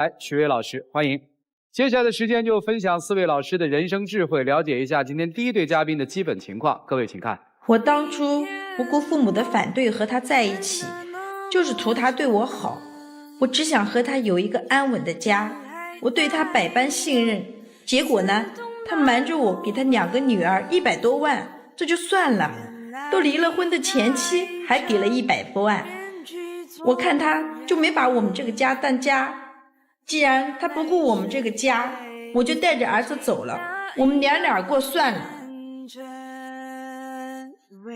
来，许巍老师，欢迎。接下来的时间就分享4位老师的人生智慧，了解一下今天第一对嘉宾的基本情况。各位请看。我当初不顾父母的反对和他在一起，就是图他对我好。我只想和他有一个安稳的家，我对他百般信任。结果呢，他瞒着我给他2个女儿100多万，这就算了，都离了婚的前妻还给了100多万。我看他就没把我们这个家当家。既然他不顾我们这个家，我就带着儿子走了，我们俩过算了。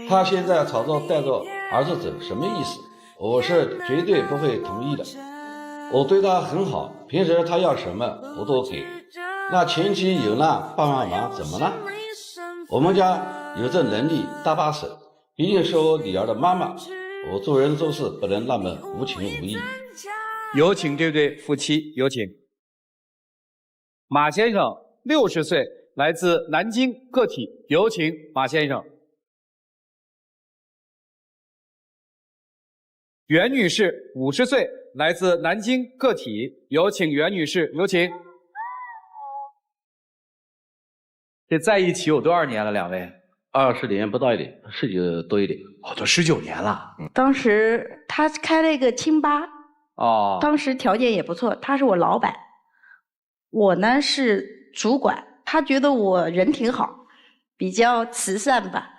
他现在吵着带着儿子走，什么意思？我是绝对不会同意的。我对他很好，平时他要什么我都给。那前期有难帮帮忙怎么了？我们家有这能力搭把手，毕竟是我女儿的妈妈，我做人做事不能那么无情无义。有请这对夫妻，有请。马先生，60岁，来自南京个体，有请马先生。袁女士，50岁，来自南京个体，有请袁女士，有请。这在一起有多少年了？两位20年不到一点，19多一点。哦，都19年了。当时他开了一个清吧。哦，当时条件也不错，他是我老板，我呢是主管。他觉得我人挺好，比较慈善吧，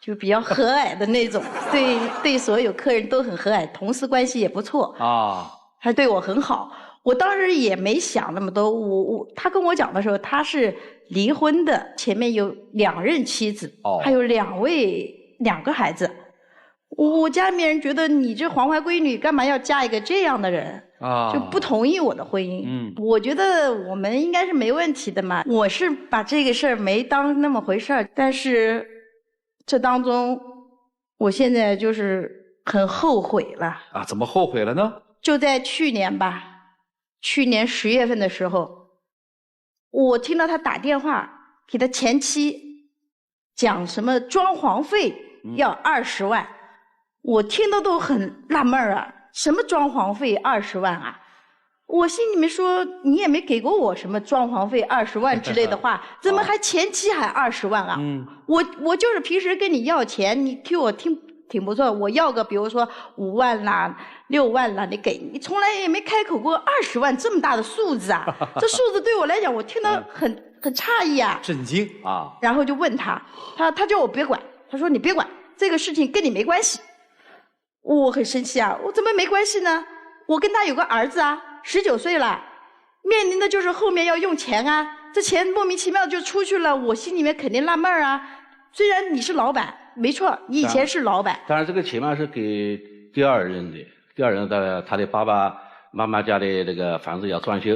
就比较和蔼的那种，对所有客人都很和蔼，同事关系也不错啊，他对我很好。我当时也没想那么多，他跟我讲的时候，他是离婚的，前面有2任妻子，还有2个孩子。我家里面人觉得你这黄花闺女干嘛要嫁一个这样的人啊？就不同意我的婚姻。我觉得我们应该是没问题的嘛。我是把这个事儿没当那么回事儿，但是这当中，我现在就是很后悔了啊！怎么后悔了呢？就在去年吧，去年10月份的时候，我听到他打电话给他前妻讲什么装潢费要20万。我听得都很纳闷啊，什么装潢费20万啊？我心里面说，你也没给过我什么装潢费20万之类的话，怎么还前期还20万啊？我就是平时跟你要钱，你替我挺不错，我要个比如说5万啦、6万啦，你从来也没开口过20万这么大的数字啊！这数字对我来讲，我听得很诧异啊，震惊啊！然后就问他叫我别管，他说你别管，这个事情跟你没关系。我很生气啊！我怎么没关系呢？我跟他有个儿子啊，19岁了，面临的就是后面要用钱啊，这钱莫名其妙就出去了，我心里面肯定纳闷啊。虽然你是老板，没错，你以前是老板，当然这个钱嘛是给第2任的，第2任他的爸爸妈妈家的那个房子要装修，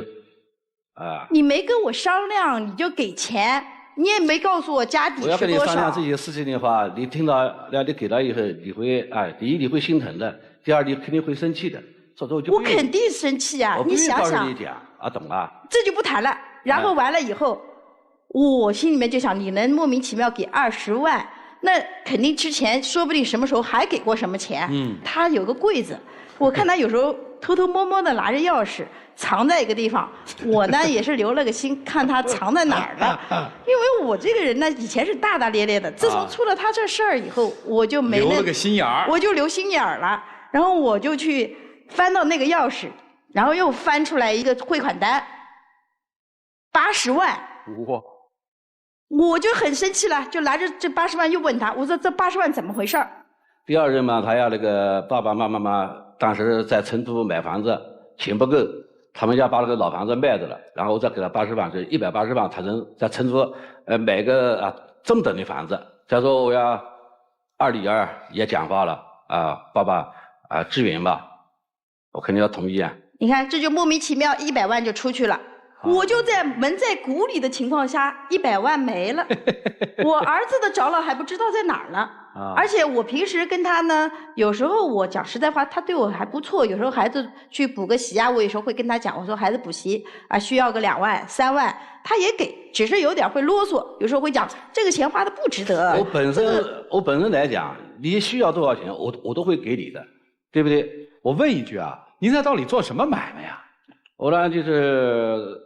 啊。你没跟我商量你就给钱。你也没告诉我家底是多少。我要跟你商量这些事情的话，你听到你给了以后，你会第一你会心疼的，第2你肯定会生气的。我肯定生气啊！你想想，你讲啊，懂了。这就不谈了。然后完了以后，我心里面就想，你能莫名其妙给20万，那肯定之前说不定什么时候还给过什么钱。他有个柜子，我看他有时候偷偷摸摸的拿着钥匙。藏在一个地方，我呢也是留了个心，看他藏在哪儿了。因为我这个人呢，以前是大大咧咧的，自从出了他这事儿以后，我就没留了个心眼儿，我就留心眼儿了。然后我就去翻到那个钥匙，然后又翻出来一个汇款单，80万。哇！我就很生气了，就拿着这80万又问他，我说这80万怎么回事？第2任嘛，他要那个爸爸妈妈当时在成都买房子，钱不够。他们家把那个老房子卖掉了，然后我再给他80万，就180万，他能在成都买个中等的房子。再说我要2女儿也讲话了爸爸支援吧，我肯定要同意啊。你看这就莫名其妙100万就出去了，我就在蒙在鼓里的情况下100万没了，我儿子的着落还不知道在哪儿呢。而且我平时跟他呢，有时候我讲实在话，他对我还不错。有时候孩子去补个习啊，我有时候会跟他讲，我说孩子补习需要个2万3万，他也给，只是有点会啰嗦，有时候会讲这个钱花的不值得。我本身来讲，你需要多少钱，我都会给你的，对不对？我问一句啊，您在到底做什么买卖呀？我呢就是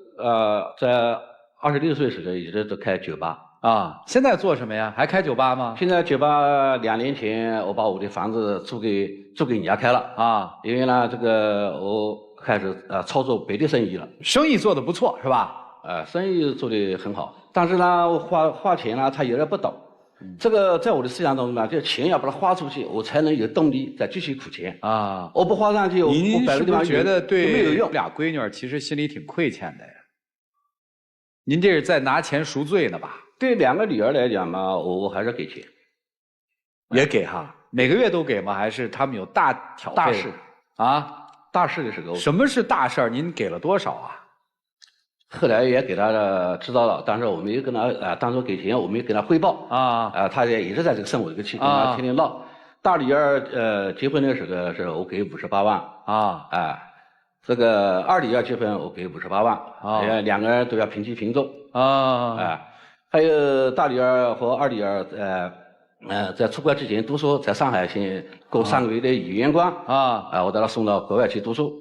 在26岁时候一直都开酒吧啊。现在做什么呀？还开酒吧吗？现在酒吧2年前我把我的房子租给人家开了啊，因为呢这个我开始操作别的生意了，生意做得不错是吧？生意做得很好，但是呢我花钱呢他有点不懂。这个在我的思想当中呢，这钱要把它花出去，我才能有动力再继续苦钱啊！我不花上去，我摆个地方觉得对没有用。俩闺女其实心里挺亏欠的呀。您这是在拿钱赎罪呢吧？对2个女儿来讲嘛，我还是给钱，也给哈，每个月都给吗？还是他们有大挑费？大事啊，大事的时候。什么是大事儿？您给了多少啊？后来也给他知道了，但是我没有跟他当初给钱，我没有跟他汇报他也一直在这个生我这个气，跟他天天闹。大女儿结婚的时候是我给58万这个二女儿结婚我给58万2个人都要平起平坐还有大女儿和二女儿在出国之前读书，在上海先过3个月的语言关我把他送到国外去读书，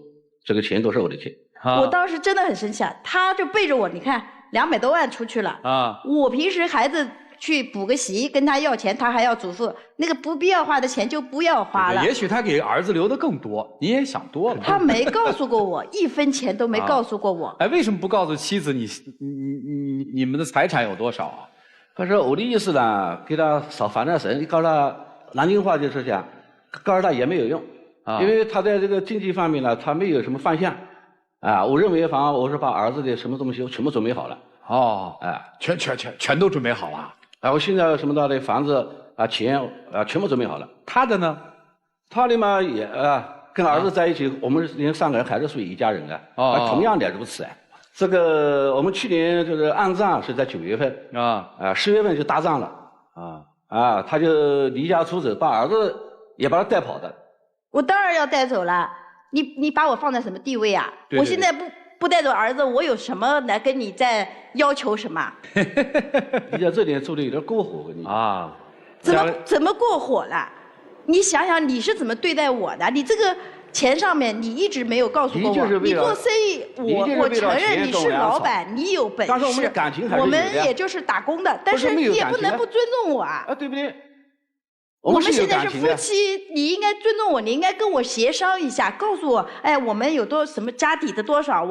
这个钱都是我的钱。我当时真的很生气，他就背着我，你看200多万出去了我平时孩子去补个习跟他要钱，他还要嘱咐那个不必要花的钱就不要花了。也许他给儿子留的更多，你也想多了。他没告诉过我1分钱都没告诉过我。为什么不告诉妻子你们的财产有多少啊？可是我的意思呢，给他少烦点神，你告诉他南京话就是讲，告诉他也没有用因为他在这个经济方面呢，他没有什么方向。我认为我是把儿子的什么东西全部准备好了。全都准备好了。我现在什么的房子钱全部准备好了。他的呢？他的嘛也跟儿子在一起，我们3个人还是属于一家人同样的如此这个我们去年就是安葬是在9月份10月份就搭葬了他就离家出走，把儿子也把他带跑的。我当然要带走了。你把我放在什么地位啊？对我现在不带走儿子，我有什么来跟你再要求什么？你在这点做的有点过火，我跟你怎么过火了？你想想你是怎么对待我的？你这个钱上面你一直没有告诉过我。你做生意，我承认你是老板，你有本事。但是我们的感情还是有的。我们也就是打工的，但是你也不能不尊重我对不对？我们现在是夫妻，你应该尊重我，你应该跟我协商一下，告诉我，我们有什么家底的多少，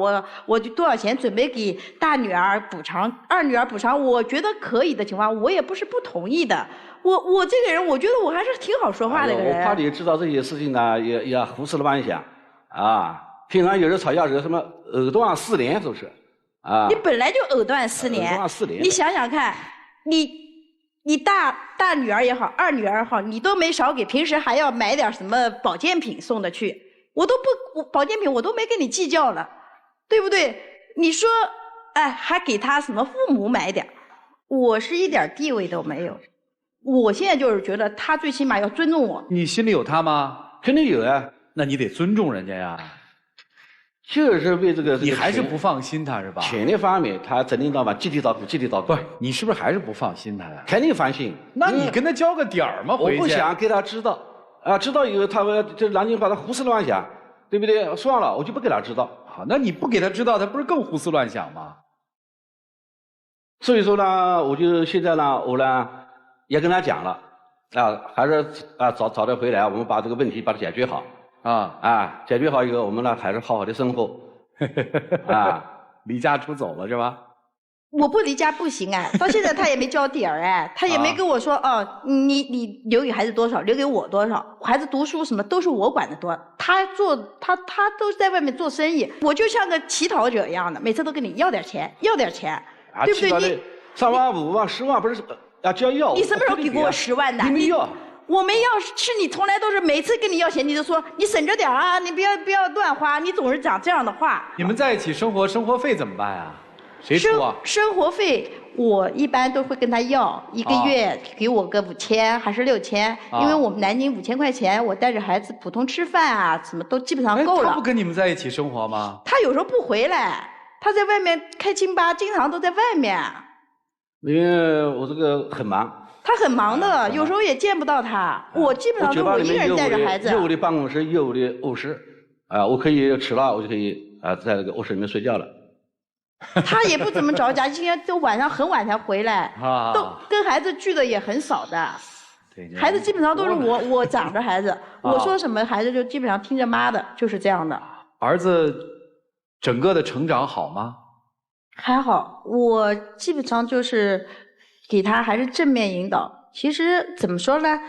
我就多少钱准备给大女儿补偿，二女儿补偿，我觉得可以的情况，我也不是不同意的。我这个人，我觉得我还是挺好说话的人。我怕你知道这些事情呢，也胡思乱想平常有人吵架是什么藕断丝连，都是你本来就藕断丝连，你想想看，你大女儿也好，二女儿也好，你都没少给，平时还要买点什么保健品送的去，我保健品我都没跟你计较了，对不对？你说，还给他什么父母买点，我是一点地位都没有。我现在就是觉得他最起码要尊重我。你心里有他吗？肯定有那你得尊重人家呀。就是为这个，你还是不放心他是吧？钱的方面，他整天到晚积极捣鼓。不是，你是不是还是不放心他呀？肯定放心。那你跟他交个底儿嘛，我不想给他知道知道以后他这南京话他胡思乱想，对不对？算了，我就不给他知道。好，那你不给他知道，他不是更胡思乱想吗？所以说呢，我就现在呢，我呢也跟他讲了还是早点回来，我们把这个问题把它解决好。解决好以后，我们呢还是好好的生活离家出走了是吧？我不离家不行到现在他也没交底儿他也没跟我说你留给孩子多少，留给我多少，孩子读书什么都是我管的多，他都在外面做生意，我就像个乞讨者一样的，每次都跟你要点钱，对不对？你3万5万10万不是要？你什么时候给过我10万的？你没要。我没要，是你从来都是每次跟你要钱，你就说你省着点你不要乱花，你总是讲这样的话。你们在一起生活费怎么办呀？谁出生活费我一般都会跟他要，1个月给我个5000还是6000，因为我们南京5000块钱，我带着孩子普通吃饭什么都基本上够了。他不跟你们在一起生活吗？他有时候不回来，他在外面开清吧，经常都在外面。因为我这个很忙。他很忙的，有时候也见不到他。我基本上都是我一个人带着孩子。有我的办公室，有我的卧室，我可以迟了，我就可以在那个卧室里面睡觉了。他也不怎么着家，今天都晚上很晚才回来，都跟孩子聚的也很少的。对，孩子基本上都是我长着孩子，我说什么孩子就基本上听着妈的，就是这样的。儿子整个的成长好吗？还好，我基本上就是给他还是正面引导。其实怎么说呢？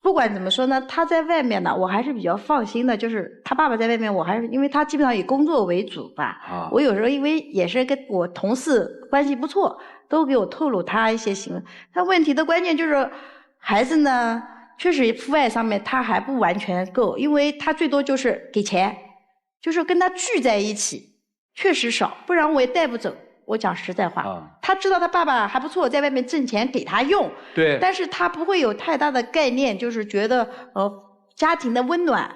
不管怎么说呢，他在外面呢，我还是比较放心的。就是他爸爸在外面，我还是因为他基本上以工作为主吧。我有时候因为也是跟我同事关系不错，都给我透露他一些行为。但问题的关键就是孩子呢，确实父爱上面他还不完全够，因为他最多就是给钱，就是跟他聚在一起，确实少，不然我也带不走。我讲实在话，他知道他爸爸还不错，在外面挣钱给他用，对，但是他不会有太大的概念，就是觉得家庭的温暖，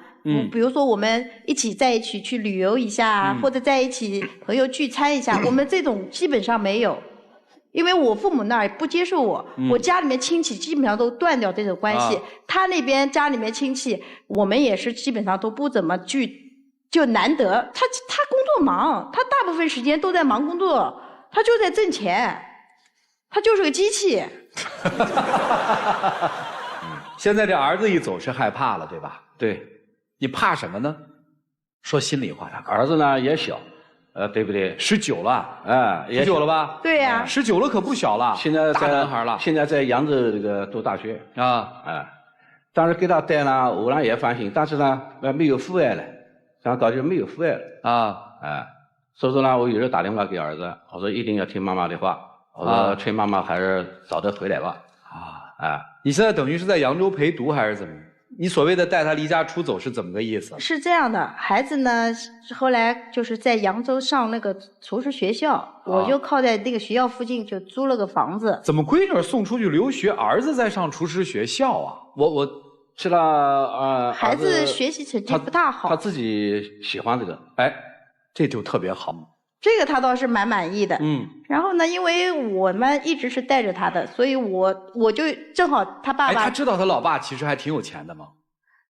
比如说我们一起在一起去旅游一下，或者在一起朋友聚餐一下，我们这种基本上没有，因为我父母那儿不接受我，我家里面亲戚基本上都断掉这种关系，他那边家里面亲戚，我们也是基本上都不怎么聚。就难得，他工作忙，他大部分时间都在忙工作，他就在挣钱，他就是个机器。现在这儿子一走是害怕了，对吧？对，你怕什么呢？说心里话呀，儿子呢也小，对不对？19了，19了吧？对呀，19了可不小了，现在大男孩了。现在在扬州这个读大学当时给他带呢，我呢也放心，但是呢没有父爱了。想搞就没有父爱了所以说呢，我有时候打电话给儿子，我说一定要听妈妈的话，我说催妈妈还是早点回来吧。你现在等于是在扬州陪读还是怎么？你所谓的带他离家出走是怎么个意思？是这样的，孩子呢后来就是在扬州上那个厨师学校，我就靠在那个学校附近就租了个房子。怎么闺女送出去留学，儿子在上厨师学校啊？我。是了，孩子学习成绩不大好，他自己喜欢这个，这就特别好。这个他倒是蛮满意的。然后呢，因为我们一直是带着他的，所以我就正好他爸爸。他知道他老爸其实还挺有钱的吗？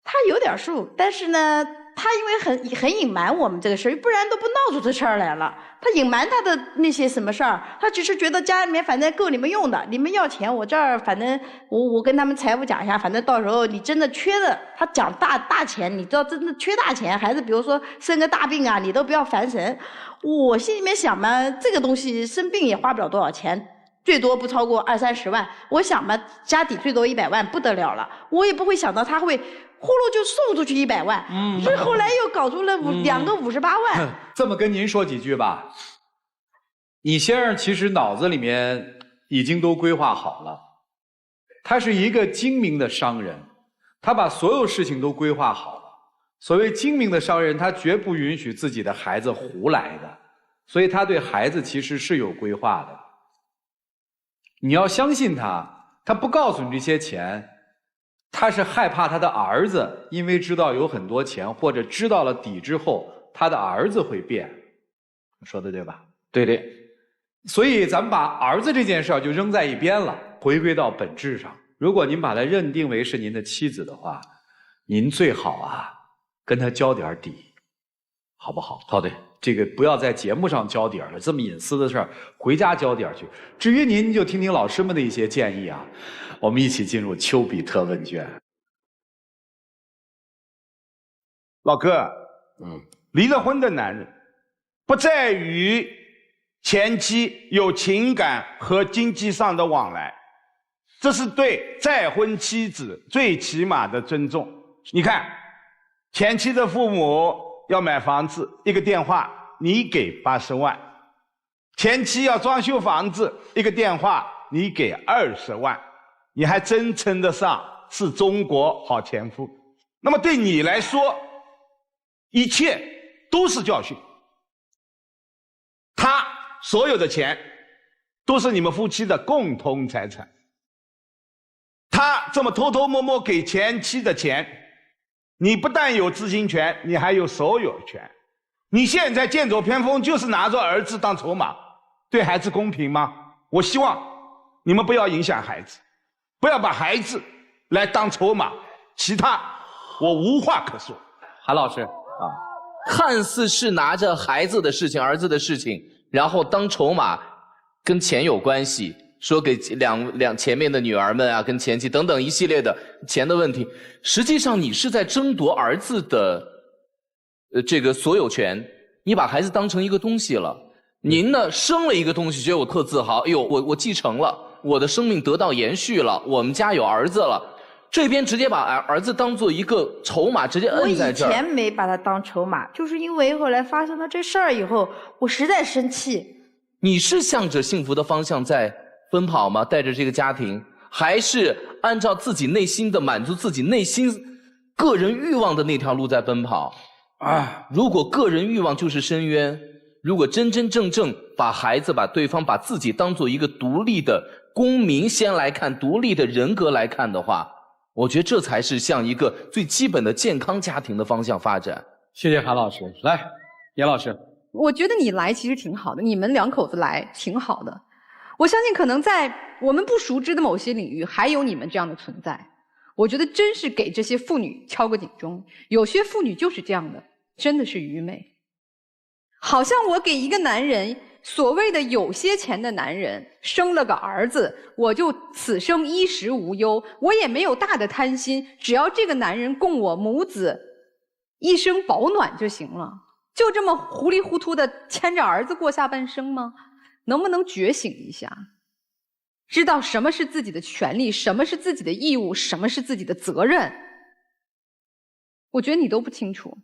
他有点数，但是呢，他因为很隐瞒我们这个事儿，不然都不闹出这事儿来了。他隐瞒他的那些什么事儿，他只是觉得家里面反正够你们用的，你们要钱我这儿反正我跟他们财务讲一下，反正到时候你真的缺的，他讲大钱，你知道真的缺大钱，孩子比如说生个大病啊，你都不要烦神。我心里面想嘛，这个东西生病也花不了多少钱。最多不超过20-30万，我想嘛，家底最多100万不得了了，我也不会想到他会呼噜就送出去100万，这后来又搞出了2个58万。这么跟您说几句吧，你先生其实脑子里面已经都规划好了，他是一个精明的商人，他把所有事情都规划好了。所谓精明的商人，他绝不允许自己的孩子胡来的，所以他对孩子其实是有规划的。你要相信他，他不告诉你这些钱，他是害怕他的儿子因为知道有很多钱，或者知道了底之后，他的儿子会变。说的对吧？对的。所以咱们把儿子这件事就扔在一边了，回归到本质上。如果您把他认定为是您的妻子的话，您最好跟他交点底，好不好？好的。这个不要在节目上交底了，这么隐私的事儿，回家交底去。至于您就听听老师们的一些建议我们一起进入丘比特问卷。老哥，离了婚的男人，不在于前妻有情感和经济上的往来，这是对再婚妻子最起码的尊重。你看，前妻的父母要买房子，一个电话你给80万，前妻要装修房子，一个电话你给20万，你还真称得上是中国好前夫。那么对你来说，一切都是教训。他所有的钱都是你们夫妻的共同财产，他这么偷偷摸摸给前妻的钱，你不但有知情权，你还有所有权。你现在剑走偏锋，就是拿着儿子当筹码，对孩子公平吗？我希望你们不要影响孩子，不要把孩子来当筹码，其他我无话可说。韩老师看似是拿着孩子的事情、儿子的事情，然后当筹码，跟钱有关系，说给前面的女儿们啊，跟前妻等等一系列的钱的问题。实际上你是在争夺儿子的这个所有权，你把孩子当成一个东西了。您呢生了一个东西，觉得我特自豪，哎呦，我继承了，我的生命得到延续了，我们家有儿子了。这边直接把儿子当做一个筹码，直接摁在这儿。我以前没把他当筹码，就是因为后来发生了这事儿以后，我实在生气。你是向着幸福的方向在奔跑吗？带着这个家庭，还是按照自己内心的满足自己内心个人欲望的那条路在奔跑？啊，如果个人欲望就是深渊，如果真真正正把孩子、把对方、把自己当做一个独立的公民先来看，独立的人格来看的话，我觉得这才是向一个最基本的健康家庭的方向发展。谢谢韩老师，来，严老师。我觉得你来其实挺好的，你们两口子来挺好的。我相信可能在我们不熟知的某些领域，还有你们这样的存在。我觉得真是给这些妇女敲个警钟，有些妇女就是这样的，真的是愚昧。好像我给一个男人，所谓的有些钱的男人生了个儿子，我就此生衣食无忧，我也没有大的贪心，只要这个男人供我母子一生保暖就行了。就这么糊里糊涂的牵着儿子过下半生吗？能不能觉醒一下，知道什么是自己的权利，什么是自己的义务，什么是自己的责任？我觉得你都不清楚，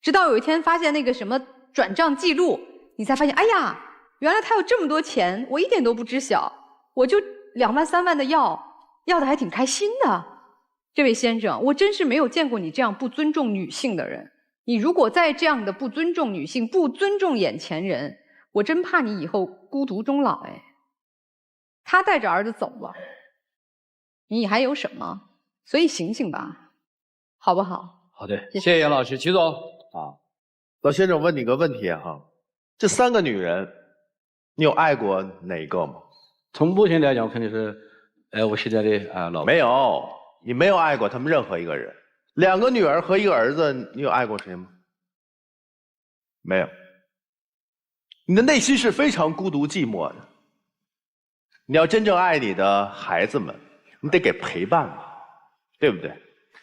直到有一天发现那个什么转账记录，你才发现，哎呀，原来他有这么多钱，我一点都不知晓，我就2万3万的要的还挺开心的。这位先生，我真是没有见过你这样不尊重女性的人。你如果再这样的不尊重女性，不尊重眼前人，我真怕你以后孤独终老。哎，他带着儿子走了，你还有什么？所以醒醒吧，好不好？好的，谢谢严老师。齐总啊，老先生问你个问题哈，这3个女人，你有爱过哪一个吗？从目前来讲，我肯定是爱我现在的老婆。没有，你没有爱过他们任何一个人。2个女儿和1个儿子，你有爱过谁吗？没有。你的内心是非常孤独寂寞的。你要真正爱你的孩子们，你得给陪伴吧，对不对？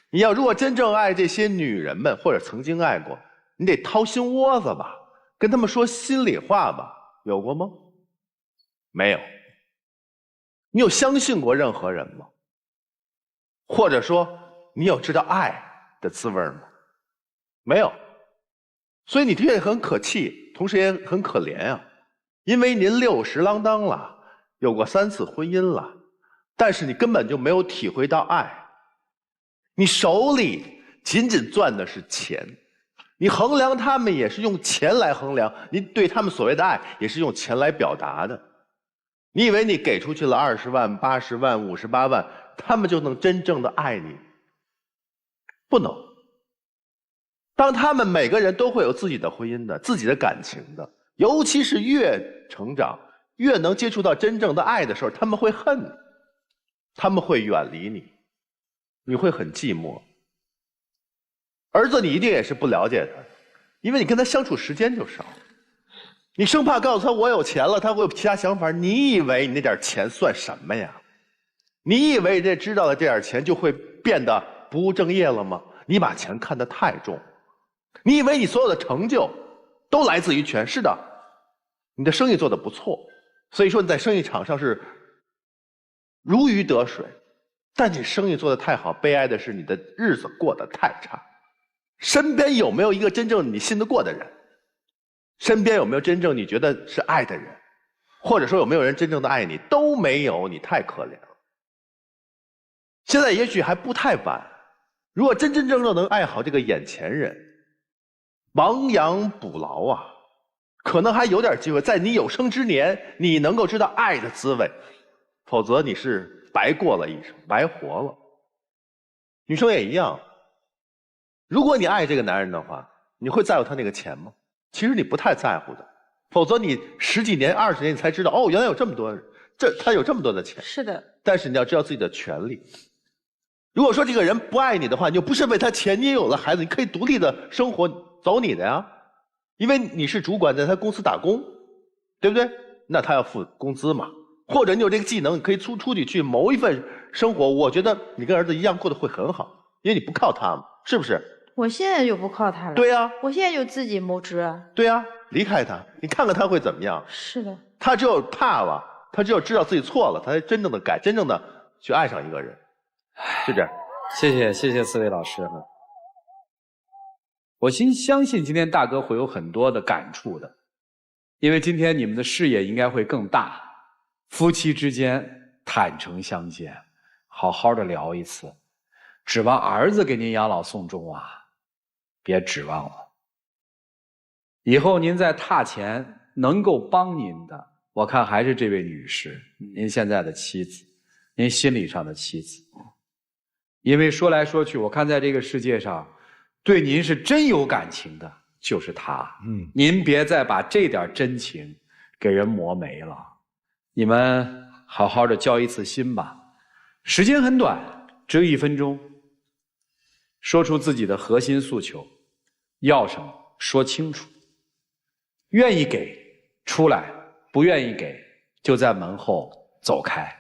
你要如果真正爱这些女人们，或者曾经爱过，你得掏心窝子吧，跟他们说心里话吧，有过吗？没有。你有相信过任何人吗？或者说你有知道爱的滋味吗？没有。所以你的确很可气，同时也很可怜啊，因为您60啷当了，有过3次婚姻了，但是你根本就没有体会到爱。你手里仅仅攥的是钱，你衡量他们也是用钱来衡量，你对他们所谓的爱也是用钱来表达的。你以为你给出去了20万、80万、58万，他们就能真正的爱你？不能。当他们每个人都会有自己的婚姻的、自己的感情的，尤其是越成长、越能接触到真正的爱的时候，他们会恨你，他们会远离你，你会很寂寞。儿子，你一定也是不了解他，因为你跟他相处时间就少。你生怕告诉他我有钱了，他会有其他想法。你以为你那点钱算什么呀？你以为这知道了这点钱就会变得不务正业了吗？你把钱看得太重。你以为你所有的成就都来自于钱？是的，你的生意做得不错，所以说你在生意场上是如鱼得水。但你生意做得太好，悲哀的是你的日子过得太差。身边有没有一个真正你信得过的人？身边有没有真正你觉得是爱的人？或者说有没有人真正的爱你？都没有，你太可怜了。现在也许还不太晚，如果真真正正能爱好这个眼前人，亡羊补牢啊，可能还有点机会，在你有生之年你能够知道爱的滋味，否则你是白过了一生，白活了。女生也一样，如果你爱这个男人的话，你会在乎他那个钱吗？其实你不太在乎的，否则你10几年、20年你才知道，哦，原来有这么多人，他有这么多的钱。是的。但是你要知道自己的权利。如果说这个人不爱你的话，你又不是为他钱，你也有了孩子，你可以独立的生活，走你的呀。因为你是主管，在他公司打工，对不对？那他要付工资嘛。或者你有这个技能，你可以出去去谋一份生活。我觉得你跟儿子一样过得会很好，因为你不靠他嘛，是不是？我现在就不靠他了。对呀，我现在就自己谋职啊。对呀，离开他，你看看他会怎么样？是的。他只有怕了，他只有知道自己错了，他才真正的改，真正的去爱上一个人，就这样。谢谢四位老师哈。我相信今天大哥会有很多的感触的，因为今天你们的视野应该会更大，夫妻之间坦诚相见，好好的聊一次。指望儿子给您养老送终啊，别指望了。以后您在榻前能够帮您的，我看还是这位女士，您现在的妻子，您心理上的妻子。因为说来说去，我看在这个世界上，对您是真有感情的，就是她。您别再把这点真情给人磨没了。你们好好的交一次心吧，时间很短，只有1分钟。说出自己的核心诉求，要什么说清楚，愿意给出来，不愿意给就在门后走开，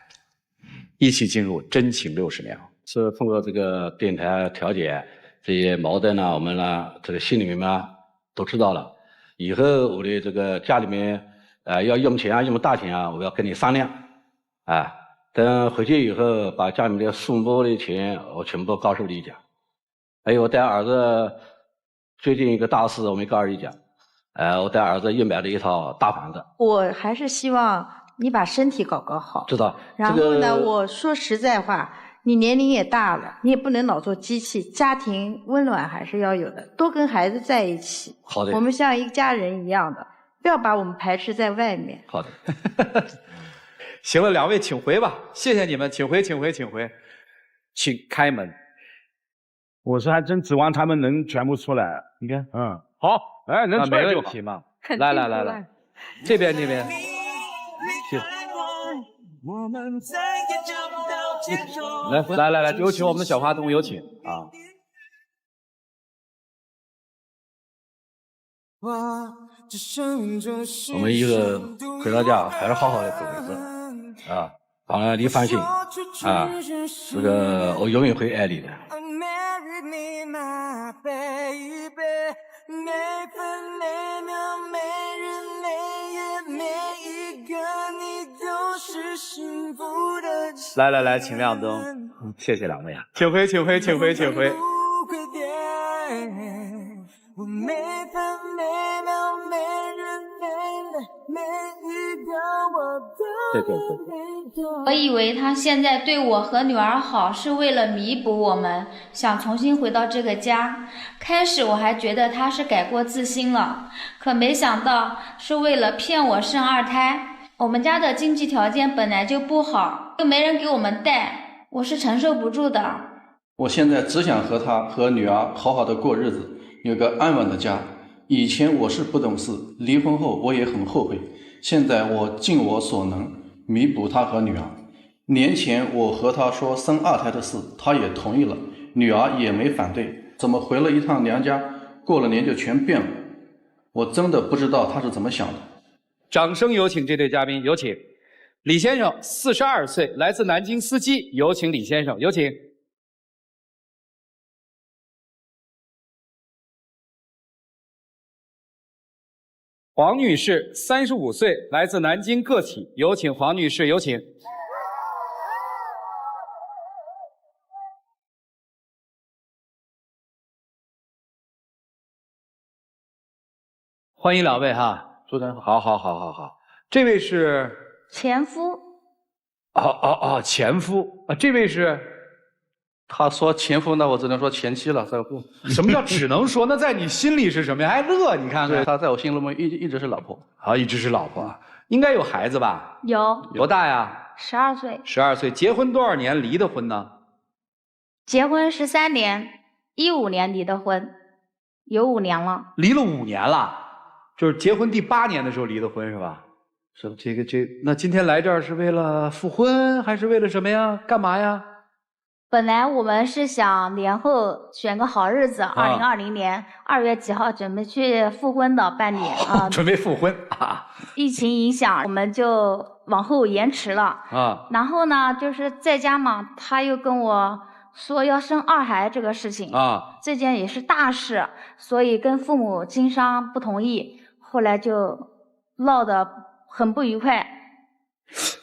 一起进入真情60秒。是通过这个电台调解这些矛盾呢，我们呢这个心里面呢都知道了。以后我的这个家里面要用钱啊，用大钱啊，我要跟你商量啊。等回去以后，把家里面的数目的钱我全部告诉你讲。还有我带儿子最近一个大事我没告诉你讲，我带儿子又买了一套大房子。我还是希望你把身体搞好。知道。然后呢，我说实在话，你年龄也大了，你也不能老做机器，家庭温暖还是要有的，多跟孩子在一起。好的。我们像一家人一样的，不要把我们排斥在外面。好的。行了，2位请回吧，谢谢你们，请回，请回，请回，请开门。我是还真指望他们能全部出来。你看，好，能出来就好。没问题嘛。来，这边。行。来，有请我们的小花童，有请啊。我们以后回到家还是好好的过日子啊。当然你放心啊，这个我永远会爱你的。来，请亮灯，谢谢2位啊，请回。我每分每秒每人每一个我都我以为他现在对我和女儿好是为了弥补我们，想重新回到这个家。开始我还觉得他是改过自新了，可没想到是为了骗我生2胎。我们家的经济条件本来就不好，又没人给我们带，我是承受不住的。我现在只想和他和女儿好好的过日子，有个安稳的家。以前我是不懂事，离婚后我也很后悔，现在我尽我所能弥补他和女儿。年前我和他说生2胎的事，他也同意了，女儿也没反对，怎么回了一趟娘家，过了年就全变了？我真的不知道他是怎么想的。掌声有请这对嘉宾，有请李先生，42岁，来自南京司机，有请李先生，有请。黄女士，35岁，来自南京个体，有请黄女士，有请。欢迎2位哈。主持人好，这位是前夫。前夫啊，这位是，他说前夫，那我只能说前妻了。这不，什么叫只能说？那在你心里是什么呀？还乐？你看看，他在我心中一直是老婆。一直是老婆，应该有孩子吧？有。多大呀？12岁。12岁，结婚多少年？离的婚呢？结婚13年，15年离的婚，有5年了。离了5年了。就是结婚第8年的时候离的婚是吧？是那今天来这儿是为了复婚还是为了什么呀？干嘛呀？本来我们是想年后选个好日子，2020年2月几号准备去复婚的办理啊。准备复婚啊。疫情影响，我们就往后延迟了啊。然后呢，就是在家嘛，他又跟我说要生2孩这个事情啊，这件也是大事，所以跟父母经商不同意，后来就闹得很不愉快。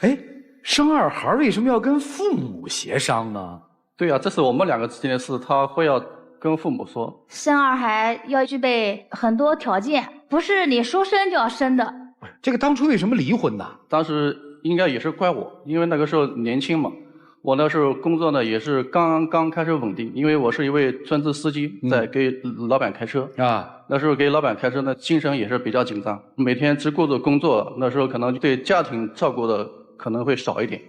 哎，生2孩为什么要跟父母协商呢？对呀，这是我们2个之间的事，他会要跟父母说。生2孩要具备很多条件，不是你说生就要生的。这个当初为什么离婚呢？当时应该也是怪我，因为那个时候年轻嘛，我那时候工作呢也是刚刚开始稳定，因为我是一位专职司机，在给老板开车啊。那时候给老板开车呢，精神也是比较紧张，每天只顾着工作，那时候可能对家庭照顾的可能会少一点。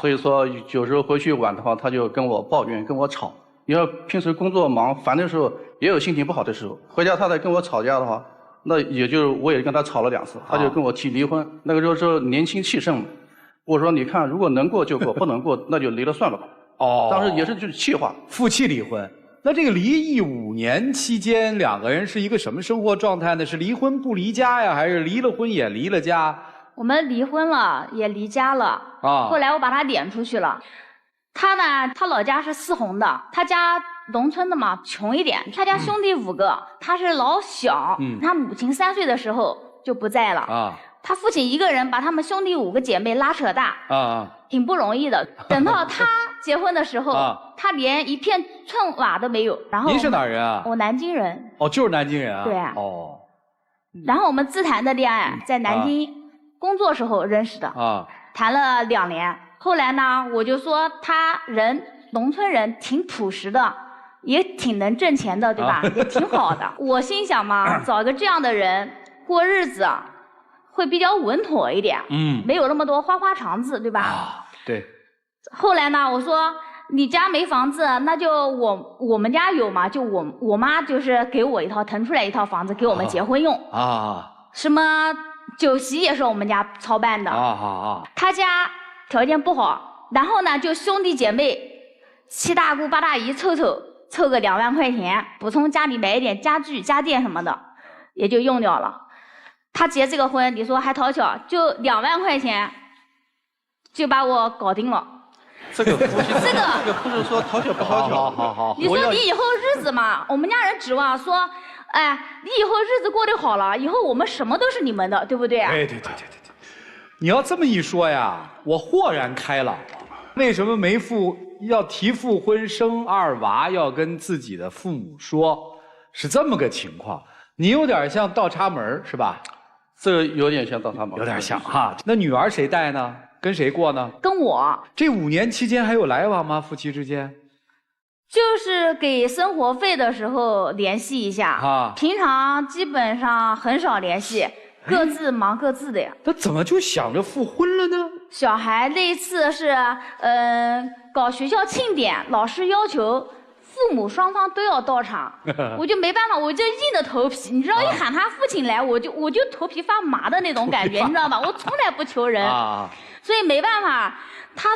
所以说有时候回去晚的话，他就跟我抱怨，跟我吵。因为平时工作忙烦的时候，也有心情不好的时候，回家他再跟我吵架的话，那也就我也跟他吵了2次，他就跟我提离婚。那个时候是年轻气盛，我说你看，如果能过就过，不能过那就离了算了吧。当时也是就是气话，夫妻离婚。那这个离异5年期间，2个人是一个什么生活状态呢？是离婚不离家呀，还是离了婚也离了家？我们离婚了，也离家了后来我把他撵出去了。他呢，他老家是泗洪的，他家农村的嘛，穷一点。他家兄弟5个，他是老小。他母亲3岁的时候就不在了他父亲一个人把他们兄弟5个姐妹拉扯大挺不容易的。等到他结婚的时候他连一片寸瓦都没有。然后您是哪人啊？我南京人。就是南京人啊。对啊。然后我们自谈的恋爱，在南京工作时候认识的谈了2年。后来呢，我就说他农村人挺朴实的，也挺能挣钱的，对吧？也挺好的。我心想嘛，找个这样的人过日子会比较稳妥一点，没有那么多花花肠子，对吧？对。后来呢，我说你家没房子，那就我们家有嘛，就我妈就是给我腾出来一套房子给我们结婚用什么酒席也是我们家操办的他家条件不好，然后呢就兄弟姐妹7大姑8大姨凑个2万块钱，补充家里买一点家具家电什么的，也就用掉了。他结这个婚，你说还讨巧，就2万块钱就把我搞定了。这个不是说讨巧不讨巧。好。你说你以后日子嘛，我们家人指望说，哎，你以后日子过得好了，以后我们什么都是你们的，对不对啊？对。你要这么一说呀，我豁然开朗了。为什么要提复婚生2娃，要跟自己的父母说？是这么个情况。你有点像倒插门是吧？这个有点像倒插门。有点像哈。那女儿谁带呢？跟谁过呢？跟我。这5年期间还有来往吗？夫妻之间？就是给生活费的时候联系一下平常基本上很少联系。各自忙各自的呀。他怎么就想着复婚了呢？小孩那一次是搞学校庆典，老师要求父母双方都要到场，我就没办法，我就硬着头皮，你知道，一喊他父亲来，我就头皮发麻的那种感觉，你知道吧？我从来不求人所以没办法。他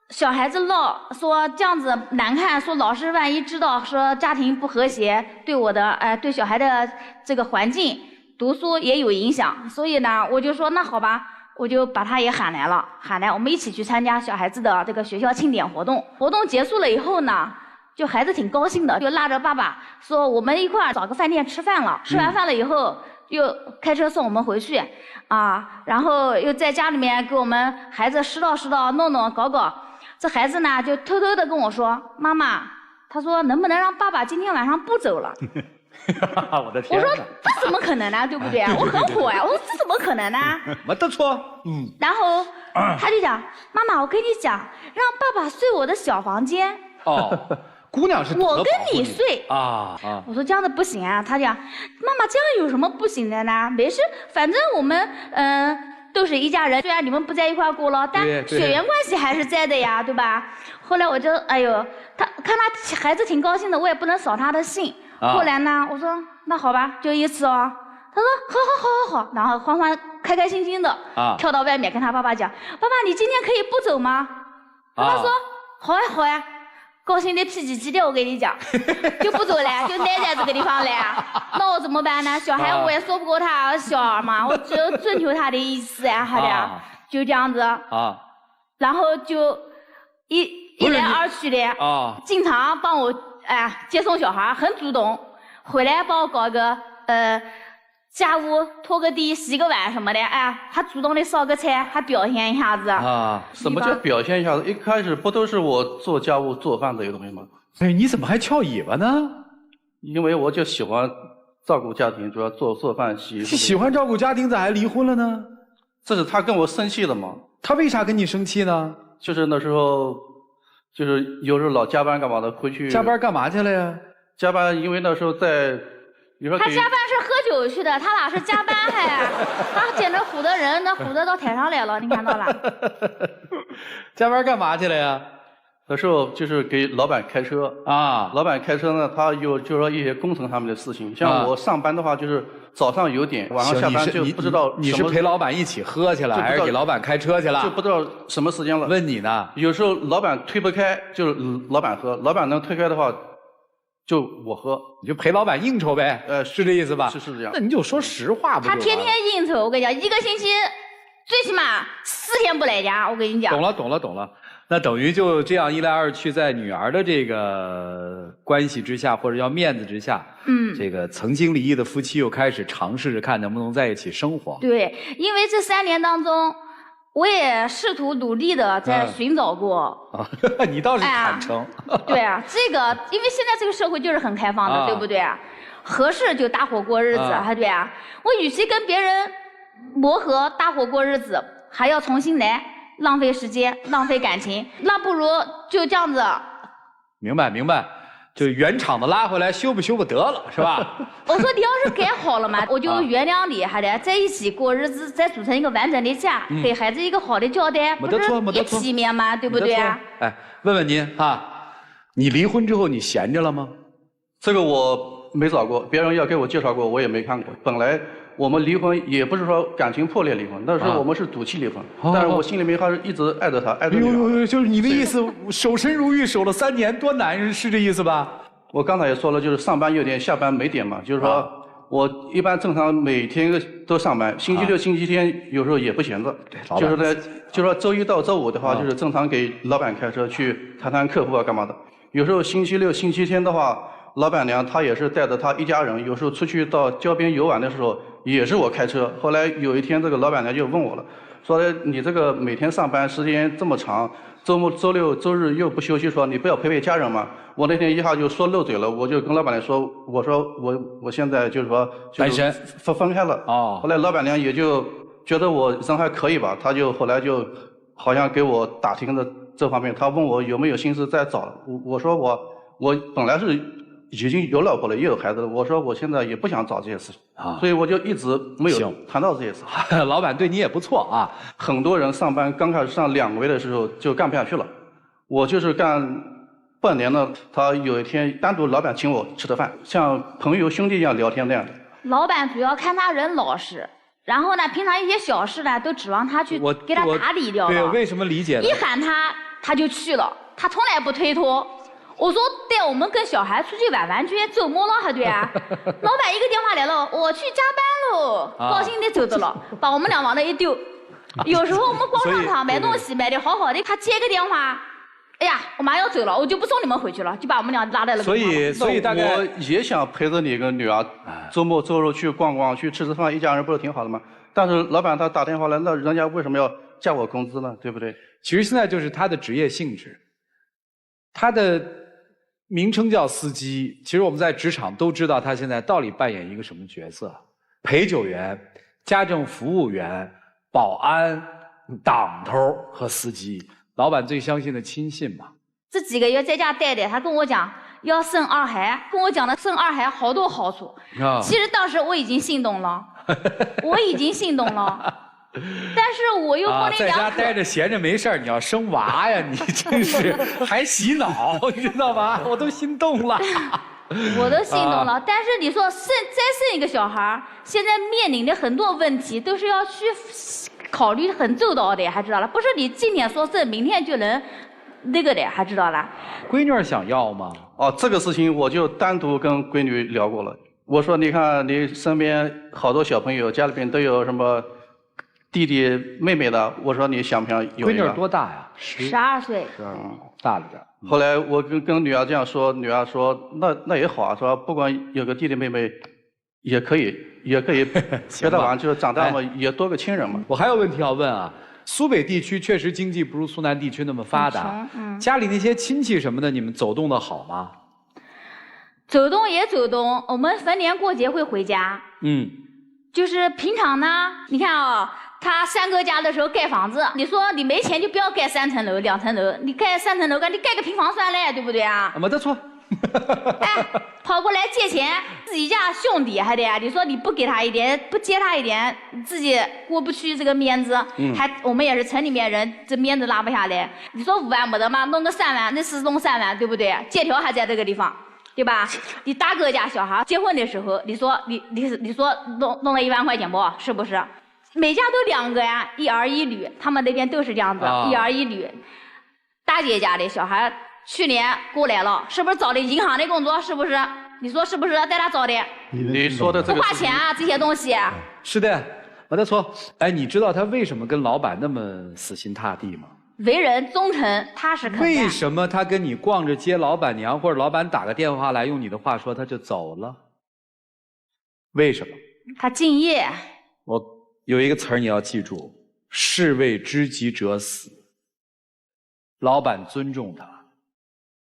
小孩子闹说这样子难看，说老师万一知道说家庭不和谐，对我的对小孩的这个环境读书也有影响，所以呢，我就说那好吧，我就把他也喊来，我们一起去参加小孩子的这个学校庆典活动。活动结束了以后呢，就孩子挺高兴的，就拉着爸爸说我们一块儿找个饭店吃饭了。吃完饭了以后，又开车送我们回去，然后又在家里面给我们孩子拾掇、弄搞。这孩子呢，就偷偷的跟我说：“妈妈，他说能不能让爸爸今天晚上不走了？”我的天！我说这怎么可能呢？对不对？我很火呀！我说这怎么可能呢？没得错。然后他就讲：“妈妈，我跟你讲，让爸爸睡我的小房间。”姑娘是我跟你睡我说这样子不行啊。他讲：“妈妈，这样有什么不行的呢？没事，反正我们都是一家人，虽然你们不在一块过了，但血缘关系还是在的呀，对吧？”后来我就看他孩子挺高兴的，我也不能扫他的兴。后来呢，我说那好吧，就一次哦。他说好，然后欢欢开开心心的跳到外面跟他爸爸讲：“爸爸，你今天可以不走吗？”爸爸说：“好呀。”高兴的脾气急的，我跟你讲，就不走了，就待在这个地方了。那我怎么办呢？小孩我也说不过他，小孩嘛，我只有遵求他的意思啊，好的，就这样子啊。然后就一来二去的啊，经常帮我接送小孩，很主动，回来帮我搞个家务，拖个地，洗个碗什么的，还主动的烧个菜，还表现一下子啊。什么叫表现一下子？一开始不都是我做家务、做饭这些东西吗？哎，你怎么还翘尾巴呢？因为我就喜欢照顾家庭，主要做饭、洗衣服。喜欢照顾家庭，咋还离婚了呢？这是他跟我生气了嘛？他为啥跟你生气呢？就是那时候，就是有时候老加班干嘛的，回去。加班干嘛去了呀？加班，因为那时候在。他加班是喝酒去的，他哪是加班还？他简直唬得人，那唬得到台上来了，你看到了？加班干嘛去了呀？那时候就是给老板开车啊。老板开车呢，他有就是说一些工程上面的事情。像我上班的话，就是早上有点，晚上下班就不知道。你是陪老板一起喝去了，还是给老板开车去了？就不知道什么时间了。问你呢？有时候老板推不开，就是老板喝；老板能推开的话。就我喝，你就陪老板应酬呗，是这意思吧？是这样。那你就说实话不就完了？他天天应酬，我跟你讲，一个星期最起码4天不来家，我跟你讲。懂了。那等于就这样一来二去，在女儿的这个关系之下，或者叫面子之下，这个曾经离异的夫妻又开始尝试着看能不能在一起生活。对，因为这3年当中。我也试图努力的在寻找过，你倒是坦诚。对啊，这个因为现在这个社会就是很开放的，对不对啊？合适就搭伙过日子，对啊。我与其跟别人磨合搭伙过日子，还要重新来，浪费时间，浪费感情，那不如就这样子。明白。就原厂的拉回来修不得了，是吧？我说你要是改好了嘛，我就原谅你，还得在一起过日子，再组成一个完整的家，给孩子一个好的交代，不是一体面吗？对不对？哎，问问您你离婚之后你闲着了吗？这个我没找过，别人要给我介绍过，我也没看过。本来我们离婚也不是说感情破裂离婚，那时候我们是赌气离婚，但是我心里面还是一直爱着他，爱着你。就是你的意思，守身如玉，守了3年，多难，是这意思吧？我刚才也说了，就是上班有点，下班没点嘛，就是说我一般正常每天都上班，星期六、星期天有时候也不闲着，就是呢，就是说周一到周五的话，就是正常给老板开车去谈客户啊，干嘛的。有时候星期六、星期天的话，老板娘她也是带着她一家人，有时候出去到郊边游玩的时候，也是我开车。后来有一天，这个老板娘就问我了，说你这个每天上班时间这么长，周末、周六、周日又不休息，说你不要陪家人吗？我那天一下就说漏嘴了，我就跟老板娘说，我说我现在就是说单身分开了。后来老板娘也就觉得我人还可以吧，她就后来就好像给我打听的这方面，她问我有没有心思再找。我说我本来是已经有老婆了，也有孩子了。我说我现在也不想找这些事情所以我就一直没有谈到这些事情。老板对你也不错啊。很多人上班刚开始上2个月的时候就干不下去了，我就是干半年了。他有一天单独老板请我吃的饭，像朋友兄弟一样聊天那样的。老板主要看他人老实，然后呢，平常一些小事呢都指望他去给他打理掉了。对，为什么理解呢？一喊他就去了，他从来不推脱。我说带我们跟小孩出去玩玩去，周末了还对啊。老板一个电话来了，我去加班喽，高兴的走的了，把我们俩往那一丢。有时候我们逛商场买东西买的好好的，他接个电话，哎呀，我妈要走了，我就不送你们回去了，就把我们俩拉在了。所以大概我也想陪着你跟女儿，周末周日去逛逛，去吃饭，一家人不是挺好的吗？但是老板他打电话来，那人家为什么要加我工资呢？对不对？其实现在就是他的职业性质，他的名称叫司机，其实我们在职场都知道他现在到底扮演一个什么角色：陪酒员、家政服务员、保安、党头和司机。老板最相信的亲信嘛。这几个月在家待的，他跟我讲要生2孩，跟我讲的生2孩好多好处。其实当时我已经心动了，我已经心动了。但是我又碰那在家待着闲着没事儿，你要生娃呀，你真是还洗脑，你知道吗？我都心动了。我都心动了，但是你说再生一个小孩，现在面临的很多问题都是要去考虑很周到的，还知道了？不是你今天说生，明天就能那个的，还知道了？闺女儿想要吗？哦，这个事情我就单独跟闺女聊过了。我说，你看你身边好多小朋友，家里边都有什么弟弟妹妹的，我说你想不想有一个？闺女儿多大呀？12岁。大了点。后来我跟女儿这样说，女儿说那也好啊，说不管有个弟弟妹妹也可以别的玩，就是长大嘛也多个亲人嘛。我还有问题要问啊，苏北地区确实经济不如苏南地区那么发达，家里那些亲戚什么的，你们走动的好吗？走动也走动，我们逢年过节会回家。就是平常呢，你看啊，他三哥家的时候盖房子，你说你没钱就不要盖3层楼、2层楼，你盖3层楼，你盖个平房算了，对不对啊？没得错。哎，跑过来借钱，自己家兄弟还得啊，你说你不给他一点，不借他一点，自己过不去这个面子，还我们也是城里面人，这面子拉不下来。你说5万没得嘛，弄个3万，那是弄3万，对不对？借条还在这个地方。对吧？你大哥家小孩结婚的时候，你说弄了1万块钱不？是不是？每家都2个呀，1儿1女，他们那边都是这样子，1儿1女。大姐家的小孩去年过来了，是不是找的银行的工作？是不是？你说是不是带他找的？你说的这个不花钱啊，这些东西。是的，没得错。哎，你知道他为什么跟老板那么死心塌地吗？为人忠诚，踏实肯干。为什么他跟你逛着接老板娘，或者老板打个电话来，用你的话说他就走了？为什么？他敬业。我有一个词儿你要记住：士为知己者死。老板尊重他，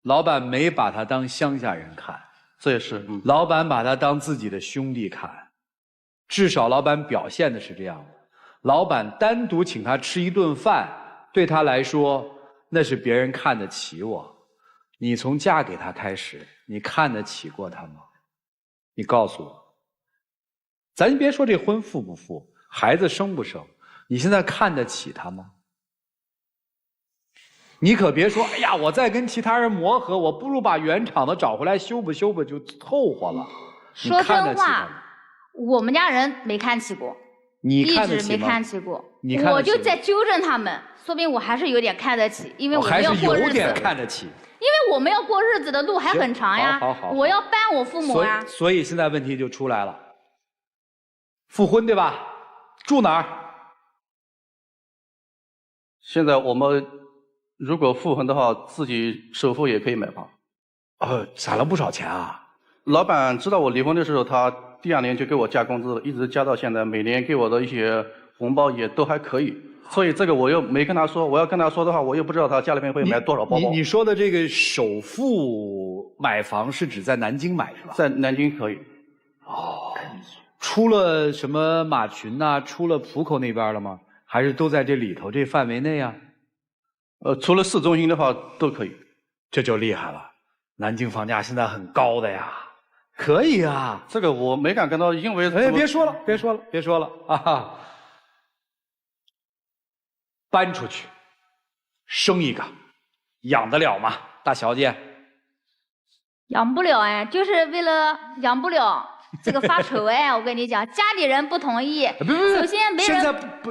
老板没把他当乡下人看，这也是，老板把他当自己的兄弟看，至少老板表现的是这样的。老板单独请他吃一顿饭。对他来说，那是别人看得起我。你从嫁给他开始，你看得起过他吗？你告诉我，咱别说这婚付不付，孩子生不生，你现在看得起他吗？你可别说，哎呀，我再跟其他人磨合，我不如把原厂的找回来修吧修吧就凑合了。说真话，我们家人没看起过。你看得起吗？一直没看起过，我就在纠正他们，说明我还是有点看得起，因为我们要过日子。还是有点看得起。因为我们要过日子的路还很长呀，好，我要帮我父母啊。所以现在问题就出来了，复婚对吧？住哪儿？现在我们如果复婚的话，自己首付也可以买房。攒了不少钱啊！老板知道我离婚的时候，他第2年就给我加工资，一直加到现在，每年给我的一些红包也都还可以。所以这个我又没跟他说，我要跟他说的话，我又不知道他家里面会买多少包包。你说的这个首付买房是指在南京买是吧？在南京可以。出了什么马群呐？出了浦口那边了吗？还是都在这里头这范围内啊？除了市中心的话都可以。这就厉害了，南京房价现在很高的呀。可以啊，这个我没敢跟他，因为别说了啊！搬出去，生一个，养得了吗，大小姐？养不了哎，就是为了养不了这个发愁哎，我跟你讲，家里人不同意。首先没人。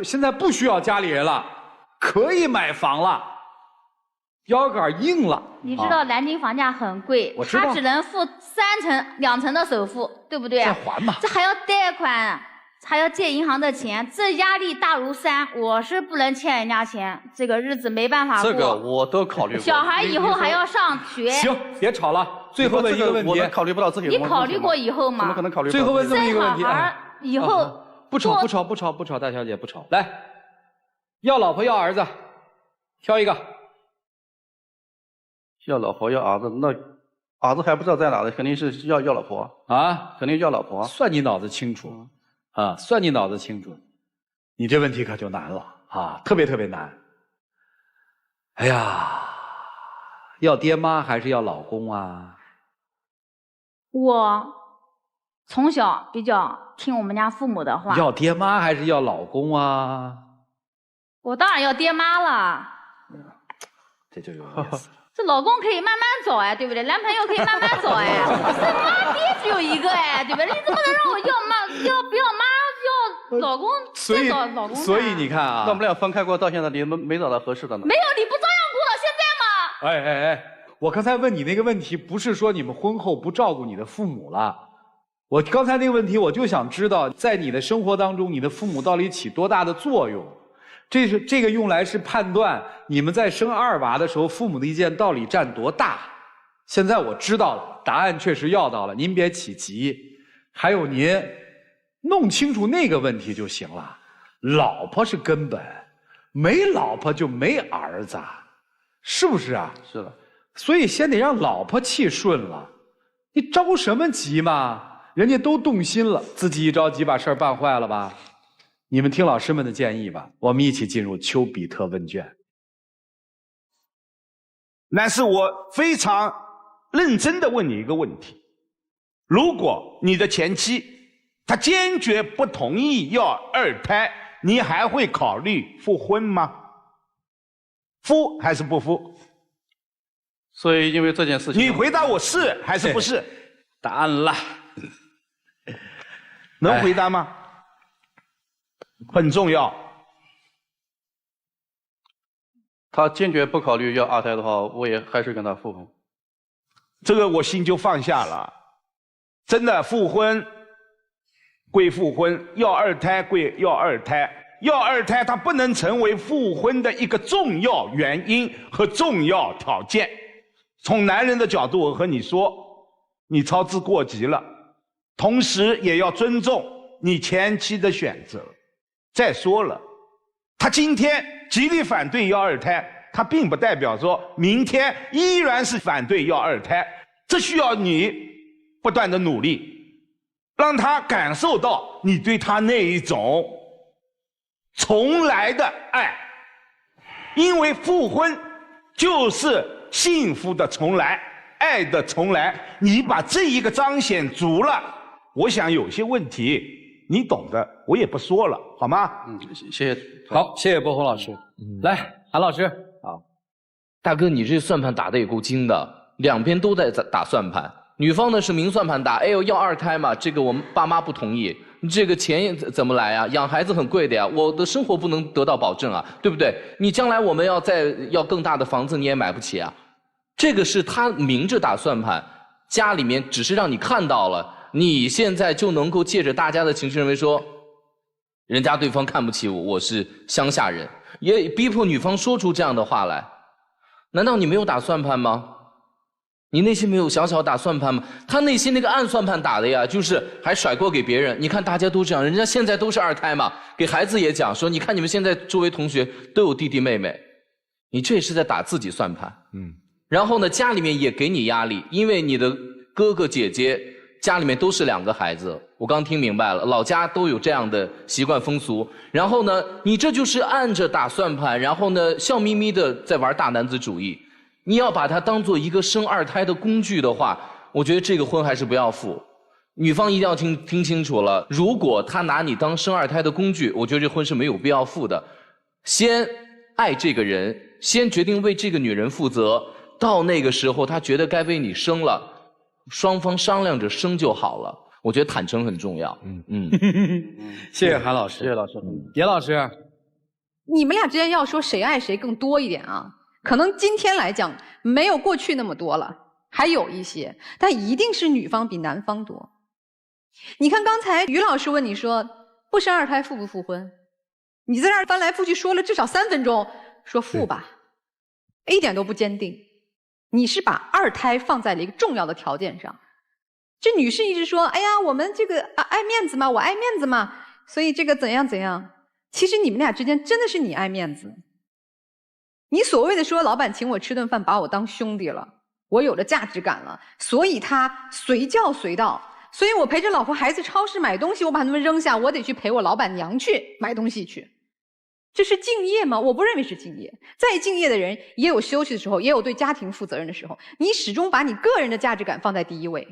现在不需要家里人了，可以买房了。腰杆硬了。你知道南京房价很贵，他只能付2层的首付，对不对？再还嘛。这还要贷款，还要借银行的钱，这压力大如山。我是不能欠人家钱，这个日子没办法过。这个我都考虑过。小孩以后还要上学。行，别吵了。最后问一个问题，我考虑不到这些。你考虑过以后吗？怎么可能考虑？最后问这么一个问题。生小孩以后不吵，大小姐不吵。来，要老婆要儿子，挑一个。要老婆要儿子，那儿子还不知道在哪呢，肯定是要老婆啊，肯定要老婆。算你脑子清楚啊，算你脑子清楚。你这问题可就难了啊，特别难。哎呀，要爹妈还是要老公啊？我从小比较听我们家父母的话。要爹妈还是要老公啊？我当然要爹妈了。这就有意思了。这老公可以慢慢找哎，对不对？男朋友可以慢慢找哎。这妈爹只有一个哎，对不对？你怎么能让我要妈要老公再找老公？所以你看啊，那我们俩分开过到现在，你们没找到合适的呢？没有，你不照样过了现在吗？哎，我刚才问你那个问题，不是说你们婚后不照顾你的父母了。我刚才那个问题，我就想知道，在你的生活当中，你的父母到底起多大的作用？这个用来是判断你们在生2娃的时候，父母的意见到底占多大。现在我知道了，答案确实要到了，您别起急。还有您弄清楚那个问题就行了。老婆是根本，没老婆就没儿子，是不是啊？是的。所以先得让老婆气顺了，你着什么急嘛？人家都动心了，自己一着急把事儿办坏了吧？你们听老师们的建议吧，我们一起进入丘比特问卷。但是我非常认真的问你一个问题：如果你的前妻她坚决不同意要2胎，你还会考虑复婚吗？复还是不复？所以因为这件事情，你回答我是还是不是？答案啦。能回答吗？很重要。他坚决不考虑要2胎的话，我也还是跟他复婚。这个我心就放下了。真的，复婚归复婚，要2胎归要2胎。要2胎，它不能成为复婚的一个重要原因和重要条件。从男人的角度，我和你说，你操之过急了。同时也要尊重你前妻的选择。再说了，他今天极力反对要2胎，他并不代表说明天依然是反对要2胎。这需要你不断的努力，让他感受到你对他那一种重来的爱。因为复婚就是幸福的重来，爱的重来。你把这一个彰显足了，我想有些问题你懂的，我也不说了，好吗？谢谢。好，谢谢波鸿老师。来，韩老师。好，大哥，你这算盘打得也够精的，两边都在打算盘。女方呢是明算盘打，哎呦要2胎嘛，这个我们爸妈不同意，这个钱怎么来啊？养孩子很贵的呀，我的生活不能得到保证啊，对不对？你将来我们要更大的房子，你也买不起啊。这个是他明着打算盘，家里面只是让你看到了。你现在就能够借着大家的情绪认为说，人家对方看不起我，我是乡下人，也逼迫女方说出这样的话来。难道你没有打算盘吗？你内心没有小小打算盘吗？他内心那个暗算盘打的呀，就是还甩锅给别人。你看大家都这样，人家现在都是2胎嘛，给孩子也讲说，你看你们现在周围同学都有弟弟妹妹，你这是在打自己算盘。然后呢，家里面也给你压力，因为你的哥哥姐姐家里面都是2个孩子，我刚听明白了，老家都有这样的习惯风俗。然后呢，你这就是按着打算盘，然后呢，笑眯眯的在玩大男子主义。你要把它当做一个生2胎的工具的话，我觉得这个婚还是不要复。女方一定要听清楚了，如果他拿你当生2胎的工具，我觉得这婚是没有必要复的。先爱这个人，先决定为这个女人负责，到那个时候他觉得该为你生了，双方商量着生就好了。我觉得坦诚很重要。谢谢韩老师，谢谢老师。严老师，你们俩之间要说谁爱谁更多一点啊？可能今天来讲没有过去那么多了，还有一些，但一定是女方比男方多。你看刚才于老师问你说不生2胎复不复婚，你在这儿翻来覆去说了至少3分钟，说复吧，一点都不坚定。你是把2胎放在了一个重要的条件上。这女士一直说，哎呀，我们这个爱面子嘛，我爱面子嘛，所以这个怎样怎样。其实你们俩之间真的是你爱面子。你所谓的说老板请我吃顿饭，把我当兄弟了，我有了价值感了，所以他随叫随到，所以我陪着老婆孩子超市买东西，我把他们扔下，我得去陪我老板娘去买东西去。这是敬业吗？我不认为是敬业。再敬业的人也有休息的时候，也有对家庭负责任的时候。你始终把你个人的价值感放在第一位，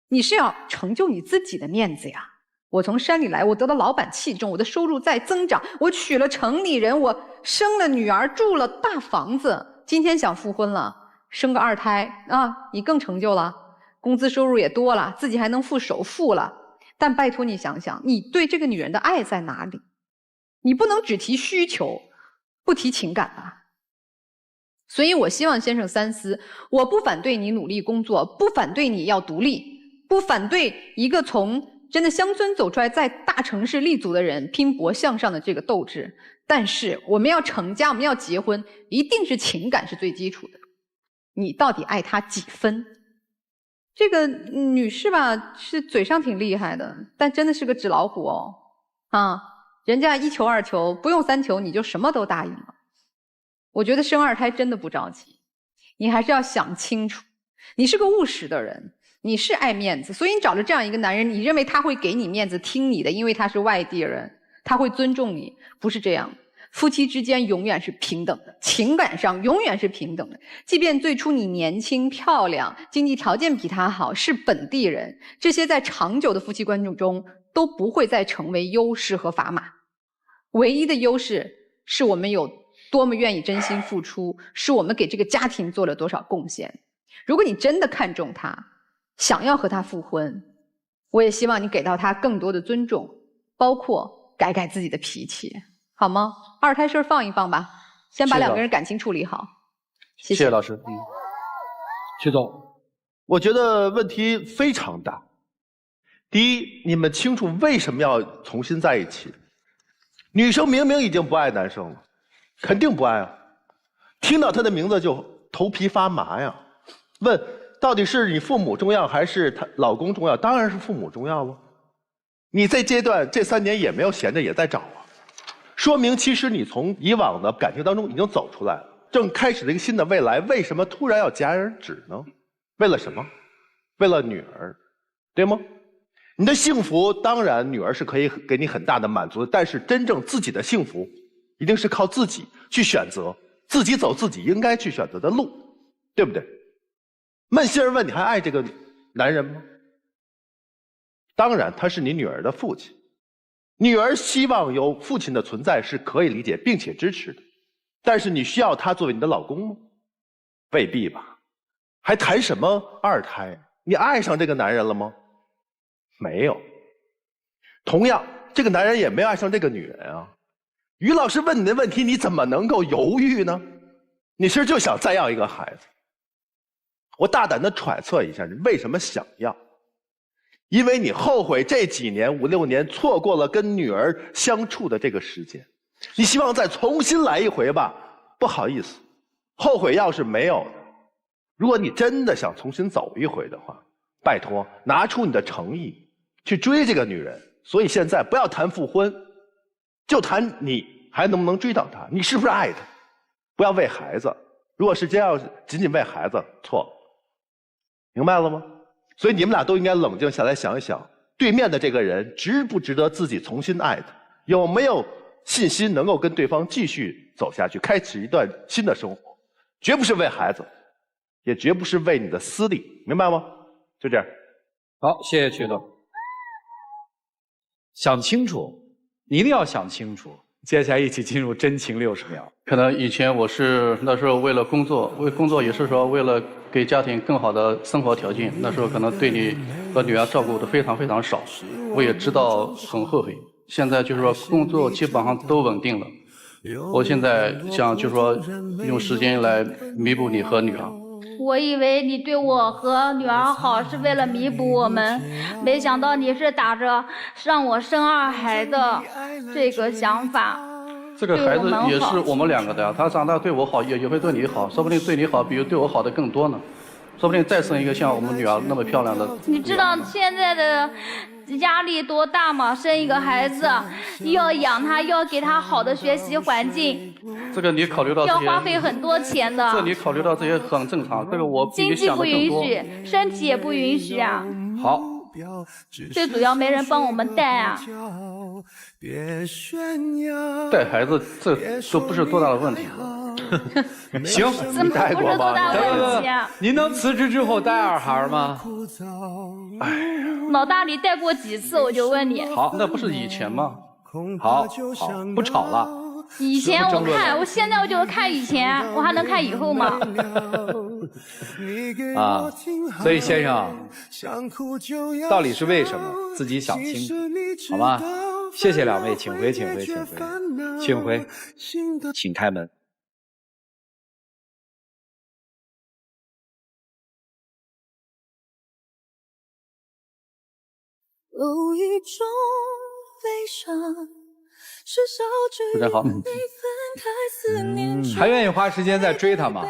你是要成就你自己的面子呀。我从山里来，我得到老板器重，我的收入在增长，我娶了城里人，我生了女儿，住了大房子。今天想复婚了，生个2胎啊，你更成就了，工资收入也多了，自己还能付首付了。但拜托你想想，你对这个女人的爱在哪里？你不能只提需求，不提情感吧。所以我希望先生三思。我不反对你努力工作，不反对你要独立，不反对一个从真的乡村走出来，在大城市立足的人拼搏向上的这个斗志。但是我们要成家，我们要结婚，一定是情感是最基础的。你到底爱他几分？这个女士吧，是嘴上挺厉害的，但真的是个纸老虎哦。啊，人家1求2求，不用3求，你就什么都答应了。我觉得生2胎真的不着急，你还是要想清楚。你是个务实的人，你是爱面子，所以你找了这样一个男人，你认为他会给你面子，听你的，因为他是外地人，他会尊重你，不是这样。夫妻之间永远是平等的，情感上永远是平等的。即便最初你年轻漂亮，经济条件比他好，是本地人，这些在长久的夫妻关系中都不会再成为优势和砝码。唯一的优势是我们有多么愿意真心付出，是我们给这个家庭做了多少贡献。如果你真的看重他，想要和他复婚，我也希望你给到他更多的尊重，包括改改自己的脾气，好吗？2胎事儿放一放吧，先把2个人感情处理好。谢谢老师。曲总，我觉得问题非常大。第一，你们清楚为什么要重新在一起？女生明明已经不爱男生了，肯定不爱啊，听到他的名字就头皮发麻呀。问到底是你父母重要还是她老公重要？当然是父母重要了。你这阶段这3年也没有闲着，也在找啊，说明其实你从以往的感情当中已经走出来了，正开始了一个新的未来。为什么突然要戛然而止呢？为了什么？为了女儿，对吗？你的幸福当然女儿是可以给你很大的满足的，但是真正自己的幸福一定是靠自己去选择，自己走自己应该去选择的路，对不对？扪心而问，你还爱这个男人吗？当然他是你女儿的父亲，女儿希望有父亲的存在是可以理解并且支持的，但是你需要他作为你的老公吗？未必吧。还谈什么2胎？你爱上这个男人了吗？没有。同样，这个男人也没有爱上这个女人啊。于老师问你的问题，你怎么能够犹豫呢？你是不是就想再要一个孩子？我大胆的揣测一下，你为什么想要？因为你后悔这几年5、6年错过了跟女儿相处的这个时间，你希望再重新来一回吧？不好意思，后悔药是没有的。如果你真的想重新走一回的话，拜托拿出你的诚意去追这个女人。所以现在不要谈复婚，就谈你还能不能追到她，你是不是爱她？不要为孩子，如果是真要仅仅为孩子，错了，明白了吗？所以你们俩都应该冷静下来想一想，对面的这个人值不值得自己重新爱他，有没有信心能够跟对方继续走下去，开启一段新的生活，绝不是为孩子，也绝不是为你的私利，明白吗？就这样。好，谢谢曲总。想清楚，你一定要想清楚。接下来一起进入真情60秒。可能以前我是那时候为了工作，为工作也是说为了给家庭更好的生活条件，那时候可能对你和女儿照顾的非常非常少，我也知道很后悔。现在就是说工作基本上都稳定了，我现在想就是说用时间来弥补你和女儿。我以为你对我和女儿好是为了弥补我们，没想到你是打着让我生2孩的这个想法。这个孩子也是我们2个的，他长大对我好也会对你好，说不定对你好比对我好的更多呢，说不定再生一个像我们女儿那么漂亮的。你知道现在的压力多大吗？生一个孩子要养他，要给他好的学习环境，这个你考虑到这些要花费很多钱的。这你考虑到这些很正常，这个我比你想的更多。经济不允许，身体也不允许啊。好，最主要没人帮我们带啊。带孩子这都不是多大的问题。行，你带过吧？您能辞职之后带2孩吗？老大，你带过几次？我就问你。好，那不是以前吗？好，不吵了。以前我看，我现在我就是看以前，我还能看以后吗？啊，所以先生，到底是为什么？自己想清楚，好吗？谢谢2位，请回，请回，请回，请回，请开门。有一种悲伤是小非常好，还愿意花时间再追他吗？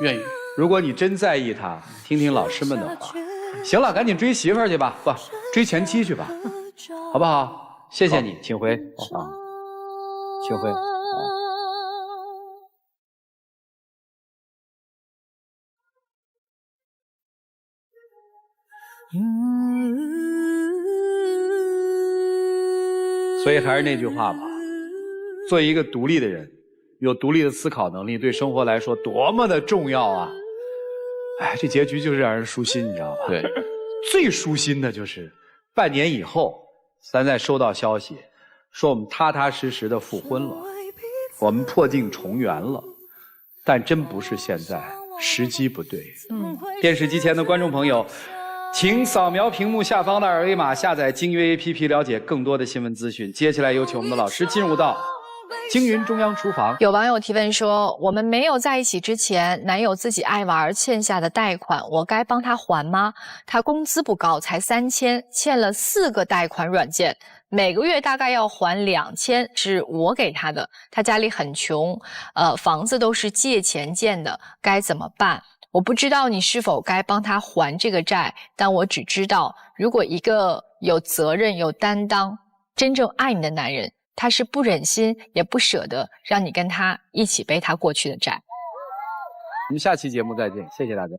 愿意。如果你真在意他，听听老师们的话。行了，赶紧追媳妇儿去吧，不，追前妻去吧，好不好？谢谢你，请回啊，请回。所以还是那句话吧，做一个独立的人，有独立的思考能力，对生活来说多么的重要啊！哎，这结局就是让人舒心，你知道吧？对，最舒心的就是半年以后，咱再收到消息，说我们踏踏实实的复婚了，我们破镜重圆了，但真不是现在，时机不对。电视机前的观众朋友，请扫描屏幕下方的二维码，下载京约 APP， 了解更多的新闻资讯。接下来有请我们的老师进入到京云中央厨房。有网友提问说，我们没有在一起之前，男友自己爱玩欠下的贷款，我该帮他还吗？他工资不高，才3000，欠了4个贷款软件，每个月大概要还2000，是我给他的。他家里很穷，房子都是借钱建的，该怎么办？我不知道你是否该帮他还这个债，但我只知道，如果一个有责任、有担当、真正爱你的男人，他是不忍心也不舍得让你跟他一起背他过去的债。我们下期节目再见，谢谢大家。